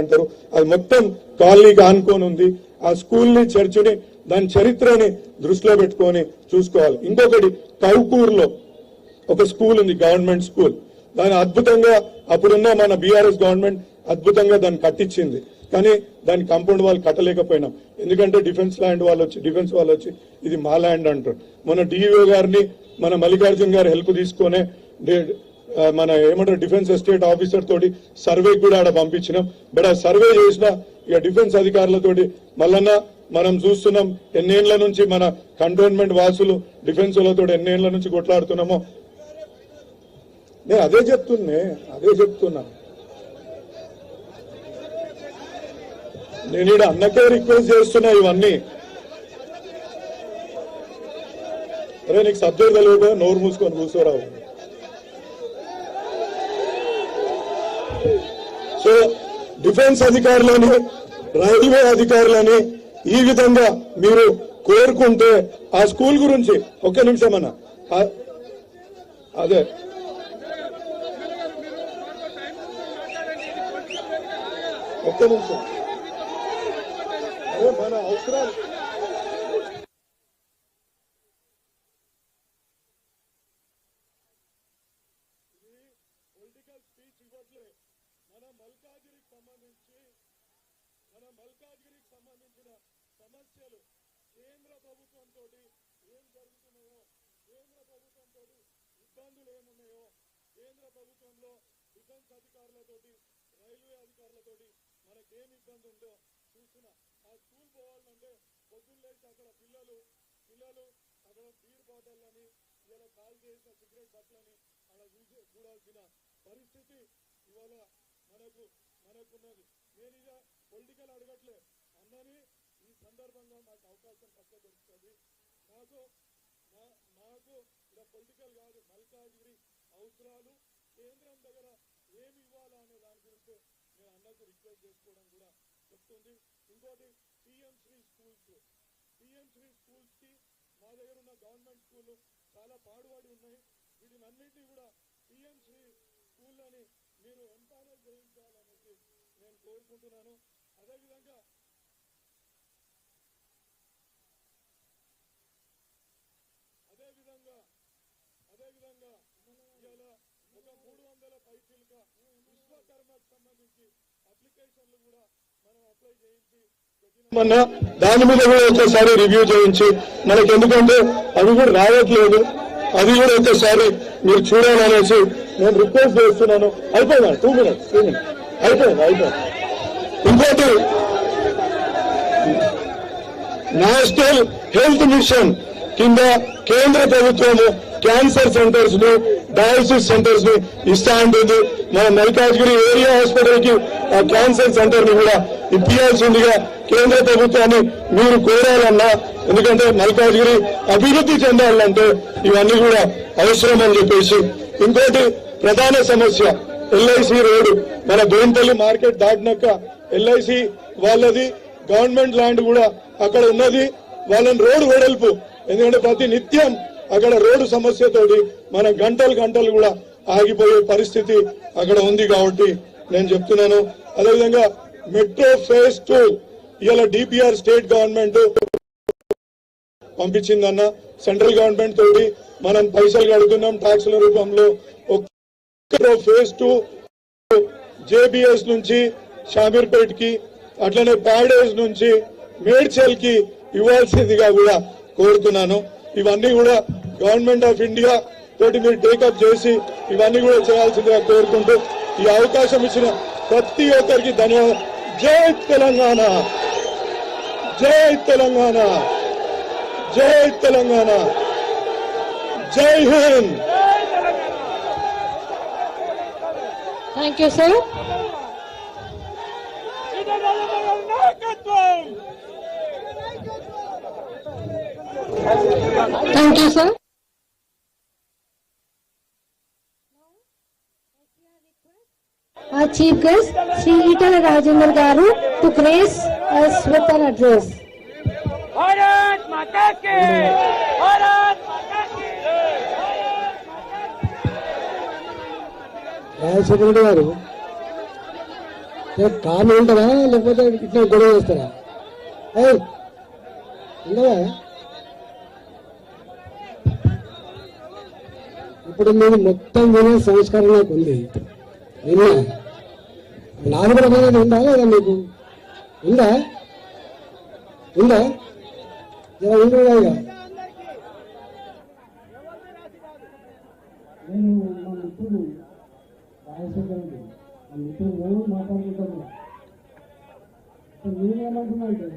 అంటారు. అది మొత్తం కాలనీకి ఆనుకొని ఉంది. ఆ స్కూల్ని, చర్చిని, దాని చరిత్రని దృష్టిలో పెట్టుకొని చూసుకోవాలి. ఇంకొకటి, కౌకూరులో ఒక స్కూల్ ఉంది, గవర్నమెంట్ స్కూల్. దాని అద్భుతంగా అప్పుడున్న మన బీఆర్ఎస్ గవర్నమెంట్ అద్భుతంగా దాన్ని కట్టించింది. కానీ దాని కాంపౌండ్ వాళ్ళు కట్టలేకపోయినాం. ఎందుకంటే డిఫెన్స్ వాళ్ళు వచ్చి ఇది మా ల్యాండ్ అంటారు. మన డిఈఓ గారిని, మన మల్లికార్జున్ గారు హెల్ప్ తీసుకునే మన ఏమంటారు డిఫెన్స్ ఎస్టేట్ ఆఫీసర్ తోటి సర్వే కూడా ఆడ పంపించినాం. బట్ ఆ సర్వే చేసిన ఇక డిఫెన్స్ అధికారులతోటి మళ్ళన్నా మనం చూస్తున్నాం ఎన్నేళ్ల నుంచి మన కంటోన్మెంట్ వాసులు డిఫెన్స్ వాళ్ళతో ఎన్నేళ్ల నుంచి కొట్లాడుతున్నామో. నేను అదే చెప్తున్నా. నేను ఇక్కడ అన్నకే రిక్వెస్ట్ చేస్తున్నా ఇవన్నీ. అరే నీకు సబ్జెక్ట్ తెలియదు, నోరు మూసుకొని కూర్చోరావు. సో డిఫెన్స్ అధికారులని, రైల్వే అధికారులని ఈ విధంగా మీరు కోరుకుంటే ఆ స్కూల్ గురించి ఒక్క నిమిషం అన్న, అదే ఒక్క నిమిషం, అదే మన అవసరాలు మల్కాజ్గిరికి సంబంధించిన సమస్యలు కేంద్ర ప్రభుత్వంతో ఏం జరుగుతున్నాయో, కేంద్ర ప్రభుత్వంతో ఇబ్బందులు ఏమున్నాయో, కేంద్ర ప్రభుత్వంలో డిఫెన్స్ అధికారులతోటి, రైల్వే అధికారులతోటి మనకేం ఇబ్బంది ఉందో చూసిన. ఆ స్కూల్ పోవాలంటే పొద్దున్న లేచి అక్కడ పిల్లలు అక్కడ బీర్ బాటిల్లని, ఇలా కాల్ చేసిన సిగరెట్ బట్టలని అలా చూడాల్సిన పరిస్థితి ఇవాళ మనకున్నది. నేను ఇక పొలిటికల్ అడగట్లే అన్నని, ఈ సందర్భంగా నాకు అవకాశం పక్క దొరుకుతుంది. నాకు ఇలా పొలిటికల్ కాదు, మల్కాజ్గిరి అవసరాలు కేంద్రం దగ్గర ఏమి ఇవ్వాలా అనే దాని గురించి నేను అన్నకు రిక్వెస్ట్ చేసుకోవడం కూడా చెప్తుంది. ఇంకోటి, పిఎం శ్రీ స్కూల్స్ కి మా దగ్గర ఉన్న గవర్నమెంట్ స్కూళ్ళు చాలా పాడుపడి ఉన్నాయి. వీటిని అన్నింటినీ కూడా పిఎం శ్రీ స్కూళ్ళని మీరు ఎంపానల్ చేయించాలనేసి నేను కోరుకుంటున్నాను. అదేవిధంగా ఇవాళ ఒక 300 పైసలుగా విశ్వకర్మకు సంబంధించి అప్లికేషన్లు కూడా మనం అప్లై చేయించి దాని మీద కూడా ఒకసారి రివ్యూ చేయించి మనకి, ఎందుకంటే అవి కూడా రావట్లేదు, అది కూడా ఒకసారి మీరు చూడాలనేసి నేను రిక్వెస్ట్ చేస్తున్నాను. అయిపోయిందా? 2 minutes అయిపోయింది. ఇంకోటి, నేషనల్ హెల్త్ మిషన్ కింద కేంద్ర ప్రభుత్వము క్యాన్సర్ సెంటర్స్ ని, డయాలసిస్ సెంటర్స్ ని ఇస్తా ఉంటుంది. మన మల్కాజ్గిరి ఏరియా హాస్పిటల్ కి ఆ క్యాన్సర్ సెంటర్ ని కూడా ఇప్పించాల్సిందిగా కేంద్ర ప్రభుత్వాన్ని మీరు కోరాలన్నా. ఎందుకంటే మల్కాజ్గిరి అభివృద్ధి చెందాలంటే ఇవన్నీ కూడా అవసరం అని చెప్పేసి. ఇంకోటి ప్రధాన సమస్య, ఎల్ఐసి రోడ్డు. మన బోయినపల్లి మార్కెట్ దాటినాక ఎల్ఐసి వాళ్ళది గవర్నమెంట్ ల్యాండ్ కూడా అక్కడ ఉన్నది. వాళ్ళని రోడ్డు వెడల్పు, ఎందుకంటే ప్రతి నిత్యం అక్కడ రోడ్డు సమస్యతోటి మన గంటలు కూడా ఆగిపోయే పరిస్థితి అక్కడ ఉంది. కాబట్టి నేను చెప్తున్నాను. అదేవిధంగా మెట్రో ఫేజ్ 2 ఇవాళ డిపిఆర్ స్టేట్ గవర్నమెంట్ పంపించిందన్న. సెంట్రల్ గవర్నమెంట్ తోటి మనం పైసలు కడుతున్నాం ట్యాక్సుల రూపంలో. మెట్రో ఫేజ్ 2 జేబీఎస్ నుంచి షామీర్పేట్ కి, అట్లనే ప్యాడేజ్ నుంచి మేడ్చల్ కి ఇవ్వాల్సిందిగా కూడా కోరుతున్నాను. ఇవన్నీ కూడా గవర్నమెంట్ ఆఫ్ ఇండియా తోటి మీరు టేకప్ చేసి ఇవన్నీ కూడా చేయాల్సిందిగా కోరుకుంటూ ఈ అవకాశం ఇచ్చిన ప్రతి ఒక్కరికి ధన్యవాదాలు. జై తెలంగాణ, జై తెలంగాణ, జై తెలంగాణ, జై Hind. Thank you sir. Thank you, sir. Our chief guest, Sri Itala Rajendra Garu, to grace us with an address. Bharat Mata ki! Bharat Mata ki! Rajendra Garu. కారణం ఉంటుందా లేకపోతే ఇట్లా గొడవ చేస్తారా? ఉండదా? ఇప్పుడు నేను మొత్తం వినే సంస్కారం నాకు ఉంది. విన్నా నాకు కూడా అనేది ఉందా లేదా? మీకు ఉందా? ఉందా? ఇలా ఉండగా నేను మా మిత్రుడు రాజశేఖరండి, మా మిత్రుడు రోజు మాట్లాడుకుంటాను. నేనేమంటున్నా అంటే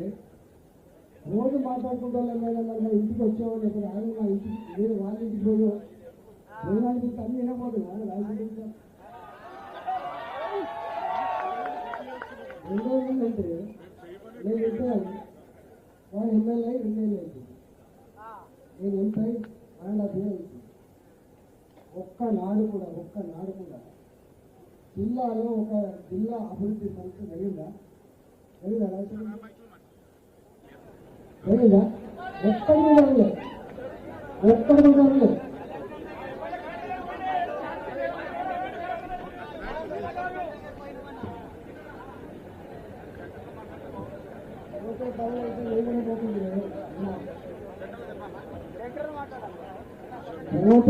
రోజు మాట్లాడుకుంటాను మా ఇంటికి వచ్చేవాళ్ళు ఎక్కడ ఆయన మా ఇంటికి నేను వాళ్ళ ఇంటికి రోజు భోజనానికి అన్ని వినకపోతుంది రాజశేఖర్. రెండోది ఏంటంటే నేను చెప్పాను వాడు ఎమ్మెల్యే ఎమ్మెల్యే నేను ఎంపై ఆయన ఒక్కనాడు కూడా జిల్లాలో ఒక జిల్లా అభివృద్ధి సంస్థ జరిగిందా? జరిగిందా? ఒక్కడి కూడా లేదు.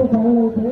పనులు అయితే